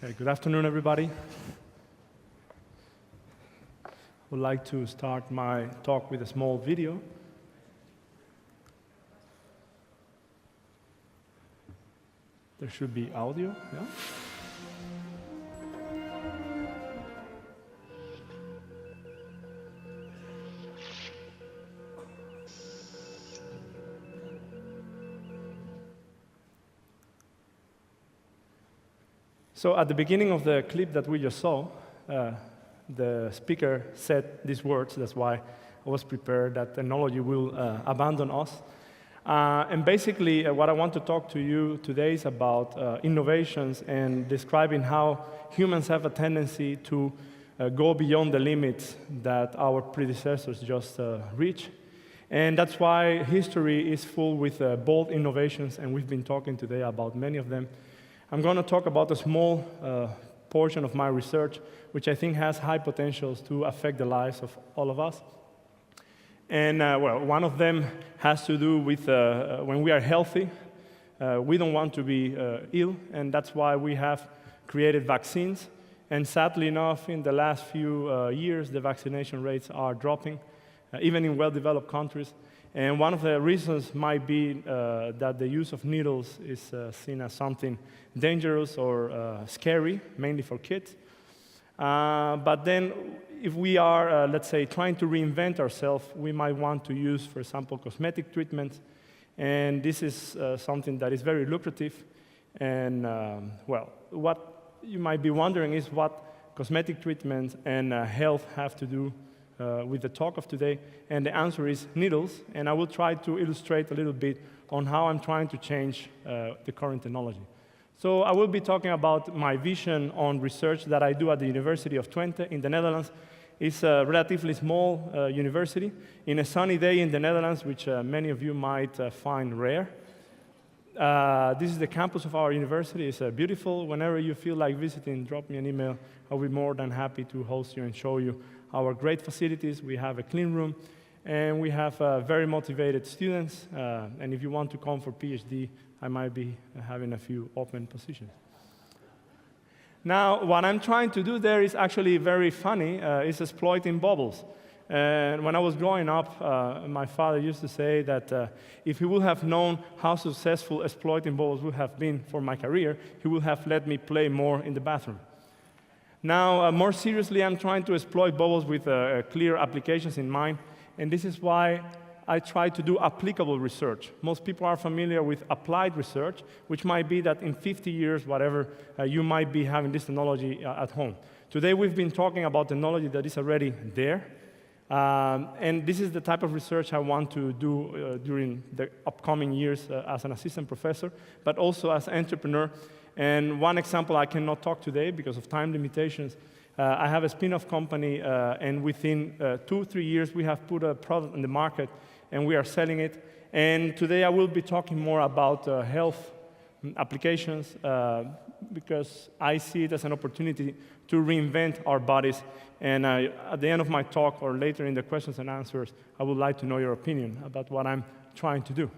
Okay, good afternoon, everybody. I would like to start my talk with a small video. There should be audio, yeah? So at the beginning of the clip that we just saw, the speaker said these words. That's why I was prepared that technology will abandon us. And basically, what I want to talk to you today is about innovations and describing how humans have a tendency to go beyond the limits that our predecessors just reached. And that's why history is full with bold innovations, and we've been talking today about many of them. I'm going to talk about a small portion of my research, which I think has high potentials to affect the lives of all of us. And well, one of them has to do with when we are healthy, we don't want to be ill, and that's why we have created vaccines. And sadly enough, in the last few years, the vaccination rates are dropping, even in well-developed countries. And one of the reasons might be that the use of needles is seen as something dangerous or scary, mainly for kids. But then, if we are, let's say, trying to reinvent ourselves, we might want to use, for example, cosmetic treatments. And this is something that is very lucrative. And, well, what you might be wondering is what cosmetic treatments and health have to do with the talk of today, and the answer is needles, and I will try to illustrate a little bit on how I'm trying to change the current technology. So I will be talking about my vision on research that I do at the University of Twente in the Netherlands. It's a relatively small university in a sunny day in the Netherlands, which many of you might find rare. This is the campus of our university. It's beautiful. Whenever you feel like visiting, drop me an email. I'll be more than happy to host you and show you our great facilities. We have a clean room, and we have very motivated students. And if you want to come for PhD, I might be having a few open positions. Now, what I'm trying to do there is actually very funny. It's exploiting bubbles. And when I was growing up, my father used to say that if he would have known how successful exploiting bubbles would have been for my career, he would have let me play more in the bathroom. Now, more seriously, I'm trying to exploit bubbles with clear applications in mind, and this is why I try to do applicable research. Most people are familiar with applied research, which might be that in 50 years, whatever, you might be having this technology at home. Today, we've been talking about technology that is already there, and this is the type of research I want to do during the upcoming years as an assistant professor, but also as an entrepreneur. And one example I cannot talk today because of time limitations. I have a spin-off company, and within 2-3 years, we have put a product on the market, and we are selling it. And today, I will be talking more about health applications because I see it as an opportunity to reinvent our bodies. And at the end of my talk, or later in the questions and answers, I would like to know your opinion about what I'm trying to do.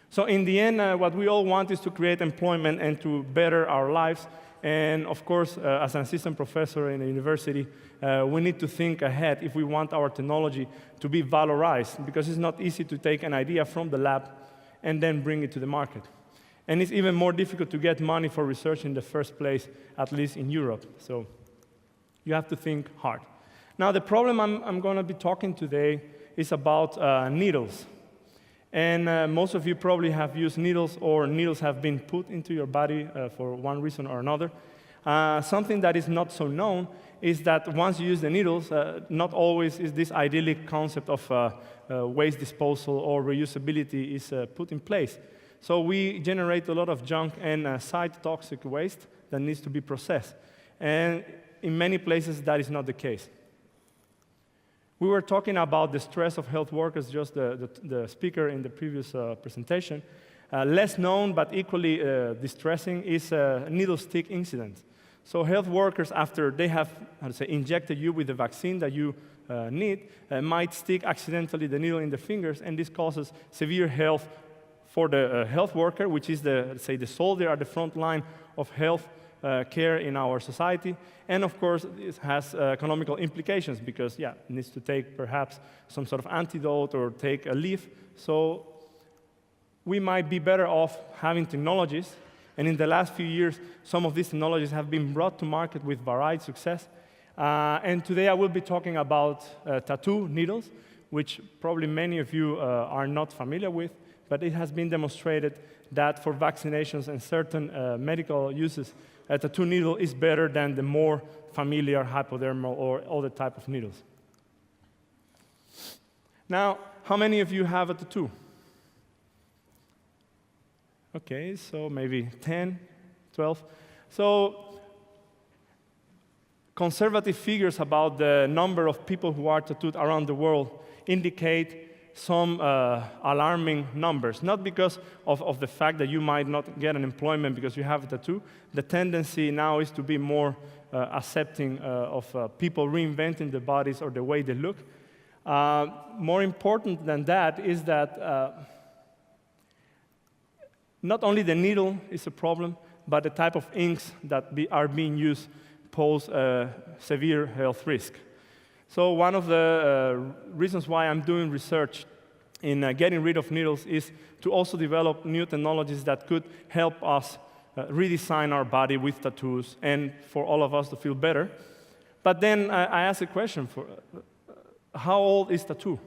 So in the end, what we all want is to create employment and to better our lives. And of course, as an assistant professor in a university, we need to think ahead if we want our technology to be valorized, because it's not easy to take an idea from the lab and then bring it to the market. And it's even more difficult to get money for research in the first place, at least in Europe. So you have to think hard. Now, the problem I'm going to be talking today is about needles. And most of you probably have used needles, or needles have been put into your body for one reason or another. Something that is not so known is that once you use the needles, not always is this idyllic concept of waste disposal or reusability is put in place. So we generate a lot of junk and side toxic waste that needs to be processed. And in many places, that is not the case. We were talking about the stress of health workers, just the speaker in the previous presentation. Less known, but equally distressing, is needle stick incident. So health workers, after they have, injected you with the vaccine that you need, might stick accidentally the needle in the fingers, and this causes severe health for the health worker, which is the soldier at the front line of health care in our society. And of course, it has economical implications because, yeah, it needs to take perhaps some sort of antidote or take a leave. So we might be better off having technologies. And in the last few years, some of these technologies have been brought to market with varied success. And today I will be talking about tattoo needles, which probably many of you are not familiar with, but it has been demonstrated that for vaccinations and certain medical uses, a tattoo needle is better than the more familiar hypodermal or other type of needles. Now, how many of you have a tattoo? Okay, so maybe 10, 12. So conservative figures about the number of people who are tattooed around the world indicate some alarming numbers, not because of the fact that you might not get an employment because you have a tattoo. The tendency now is to be more accepting of people reinventing their bodies or the way they look. More important than that is that not only the needle is a problem, but the type of inks that are being used pose a severe health risk. So one of the reasons why I'm doing research in getting rid of needles is to also develop new technologies that could help us redesign our body with tattoos and for all of us to feel better. But then I ask a question, how old is tattoo?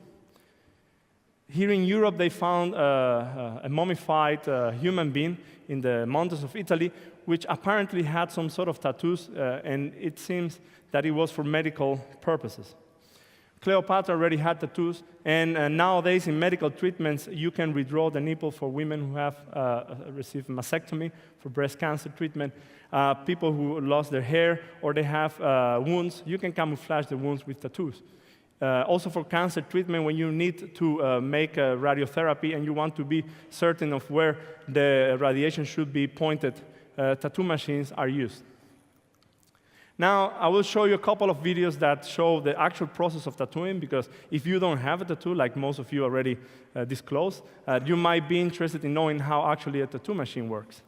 Here in Europe, they found a mummified human being in the mountains of Italy, which apparently had some sort of tattoos, and it seems that it was for medical purposes. Cleopatra already had tattoos, and nowadays in medical treatments, you can redraw the nipple for women who have received mastectomy for breast cancer treatment, people who lost their hair, or they have wounds. You can camouflage the wounds with tattoos. Also for cancer treatment, when you need to make a radiotherapy and you want to be certain of where the radiation should be pointed, tattoo machines are used. Now, I will show you a couple of videos that show the actual process of tattooing, because if you don't have a tattoo, like most of you already disclosed, you might be interested in knowing how actually a tattoo machine works.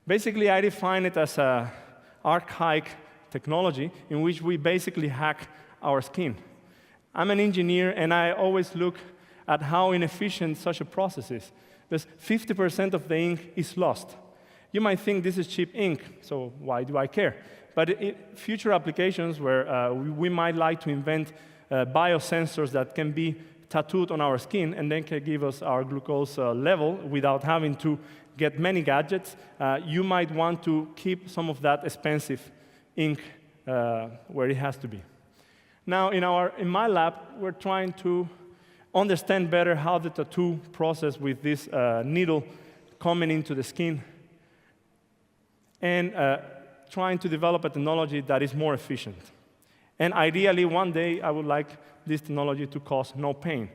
Basically, I define it as an archaic technology in which we basically hack our skin. I'm an engineer, and I always look at how inefficient such a process is, because 50% of the ink is lost. You might think this is cheap ink, so why do I care? But in future applications where we might like to invent biosensors that can be tattooed on our skin and then can give us our glucose level without having to get many gadgets, you might want to keep some of that expensive ink where it has to be. Now, in my lab, we're trying to understand better how the tattoo process with this needle coming into the skin and trying to develop a technology that is more efficient. And ideally, one day, I would like this technology to cause no pain.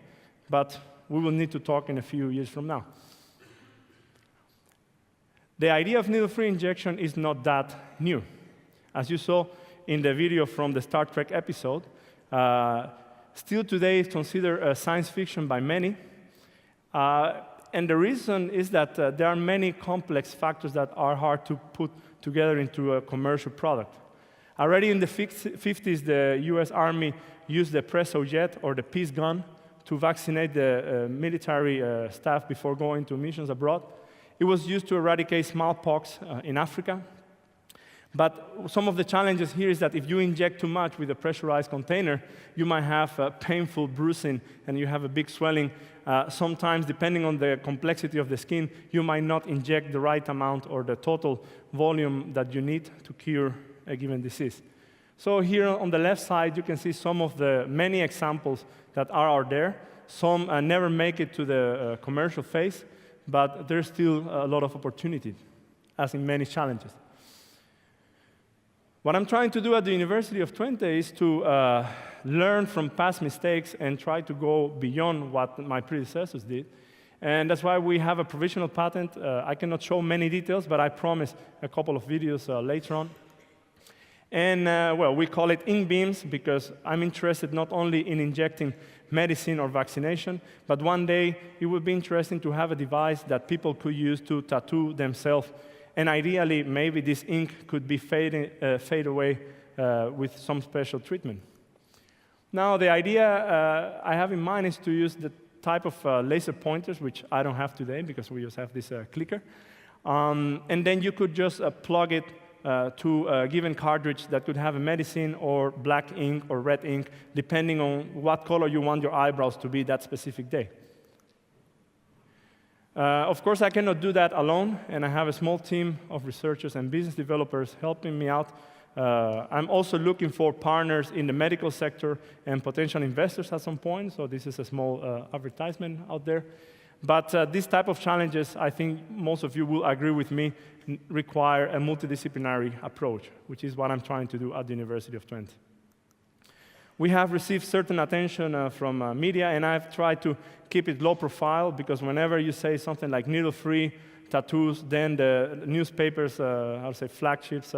But we will need to talk in a few years from now. The idea of needle-free injection is not that new. As you saw in the video from the Star Trek episode, still today it's considered science fiction by many. And the reason is that there are many complex factors that are hard to put together into a commercial product. Already in the 50s, the US Army used the Presso jet, or the peace gun, to vaccinate the military staff before going to missions abroad. It was used to eradicate smallpox in Africa. But some of the challenges here is that if you inject too much with a pressurized container, you might have painful bruising and you have a big swelling. Sometimes, depending on the complexity of the skin, you might not inject the right amount or the total volume that you need to cure a given disease. So here on the left side, you can see some of the many examples that are out there. Some never make it to the commercial phase, but there's still a lot of opportunity, as in many challenges. What I'm trying to do at the University of Twente is to learn from past mistakes and try to go beyond what my predecessors did. And that's why we have a provisional patent. I cannot show many details, but I promise a couple of videos later on. And, well, we call it ink beams because I'm interested not only in injecting medicine or vaccination, but one day it would be interesting to have a device that people could use to tattoo themselves And ideally, maybe this ink could be fade away with some special treatment. Now, the idea I have in mind is to use the type of laser pointers, which I don't have today because we just have this clicker. And then you could just plug it to a given cartridge that could have a medicine or black ink or red ink, depending on what color you want your eyebrows to be that specific day. Of course, I cannot do that alone, and I have a small team of researchers and business developers helping me out. I'm also looking for partners in the medical sector and potential investors at some point, so this is a small advertisement out there. But this type of challenges, I think most of you will agree with me, require a multidisciplinary approach, which is what I'm trying to do at the University of Twente. We have received certain attention from media, and I've tried to keep it low profile, because whenever you say something like needle-free tattoos, then the newspapers, I would say flagships,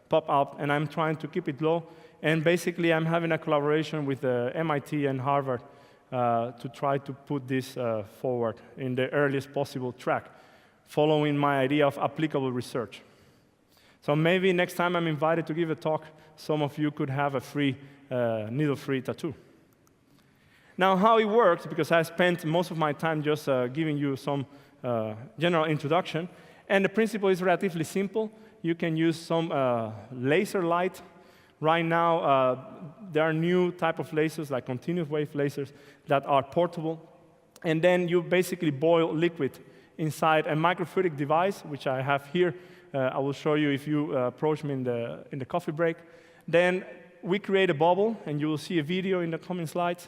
pop up, and I'm trying to keep it low. And basically, I'm having a collaboration with MIT and Harvard to try to put this forward in the earliest possible track, following my idea of applicable research. So maybe next time I'm invited to give a talk, some of you could have a free needle-free tattoo. Now, how it works, because I spent most of my time just giving you some general introduction, and the principle is relatively simple. You can use some laser light. Right now, there are new type of lasers, like continuous wave lasers, that are portable. And then you basically boil liquid inside a microfluidic device, which I have here. I will show you if you approach me in the coffee break. Then we create a bubble, and you will see a video in the coming slides.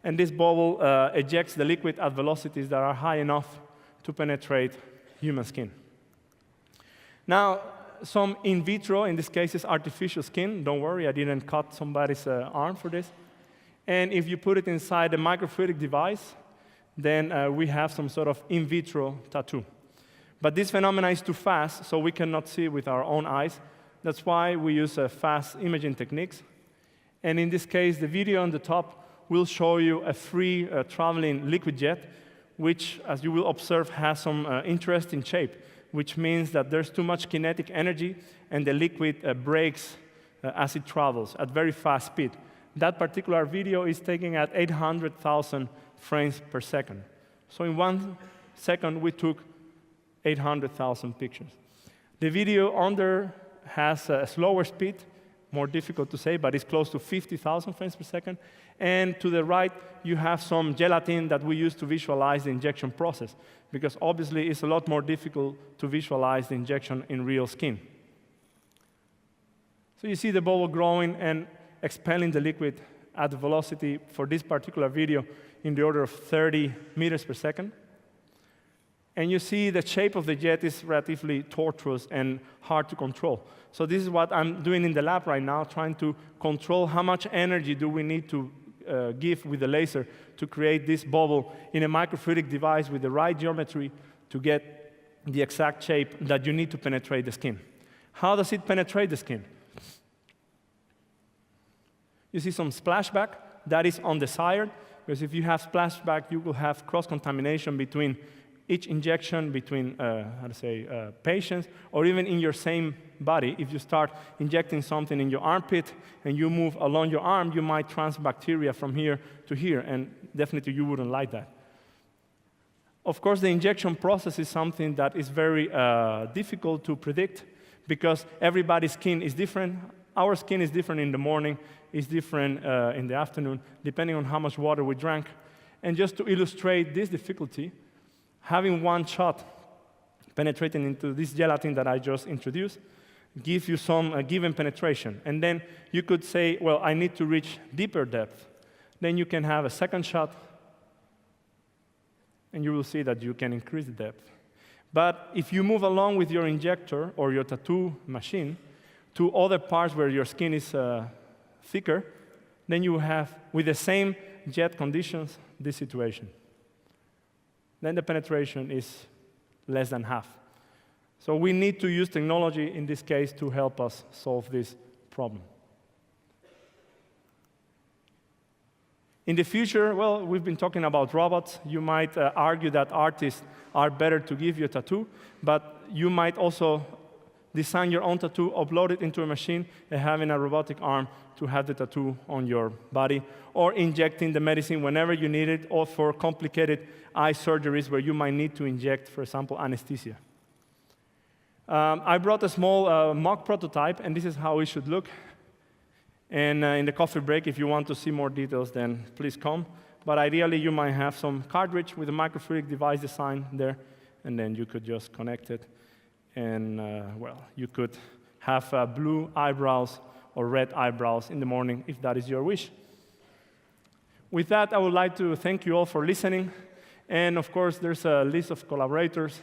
And this bubble ejects the liquid at velocities that are high enough to penetrate human skin. Now, some in vitro, in this case, is artificial skin. Don't worry, I didn't cut somebody's arm for this. And if you put it inside a microfluidic device, then we have some sort of in vitro tattoo. But this phenomenon is too fast, so we cannot see it with our own eyes. That's why we use fast imaging techniques. And in this case, the video on the top will show you a free traveling liquid jet, which, as you will observe, has some interesting shape, which means that there's too much kinetic energy, and the liquid breaks as it travels at very fast speed. That particular video is taken at 800,000 frames per second. So in 1 second, we took 800,000 pictures. The video under has a slower speed, more difficult to say, but it's close to 50,000 frames per second. And to the right, you have some gelatin that we use to visualize the injection process, because obviously it's a lot more difficult to visualize the injection in real skin. So you see the bubble growing and expelling the liquid at the velocity for this particular video in the order of 30 meters per second. And you see the shape of the jet is relatively tortuous and hard to control. So this is what I'm doing in the lab right now, trying to control how much energy do we need to give with the laser to create this bubble in a microfluidic device with the right geometry to get the exact shape that you need to penetrate the skin. How does it penetrate the skin? You see some splashback. That is undesired, because if you have splashback, you will have cross-contamination between each injection, between patients, or even in your same body. If you start injecting something in your armpit and you move along your arm, you might transfer bacteria from here to here, and definitely you wouldn't like that. Of course, the injection process is something that is very difficult to predict, because everybody's skin is different. Our skin is different in the morning, is different in the afternoon, depending on how much water we drank. And just to illustrate this difficulty, having one shot penetrating into this gelatin that I just introduced gives you some given penetration. And then you could say, well, I need to reach deeper depth. Then you can have a second shot, and you will see that you can increase the depth. But if you move along with your injector or your tattoo machine to other parts where your skin is thicker, then you have, with the same jet conditions, this situation. Then the penetration is less than half. So we need to use technology in this case to help us solve this problem. In the future, well, we've been talking about robots. You might argue that artists are better to give you a tattoo, but you might also design your own tattoo, upload it into a machine, and having a robotic arm to have the tattoo on your body, or injecting the medicine whenever you need it, or for complicated eye surgeries where you might need to inject, for example, anesthesia. I brought a small mock prototype, and this is how it should look. And in the coffee break, if you want to see more details, then please come. But ideally, you might have some cartridge with a microfluidic device design there, and then you could just connect it. And, well, you could have blue eyebrows or red eyebrows in the morning if that is your wish. With that, I would like to thank you all for listening. And, of course, there's a list of collaborators.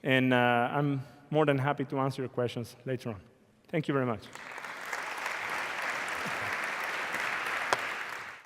And I'm more than happy to answer your questions later on. Thank you very much.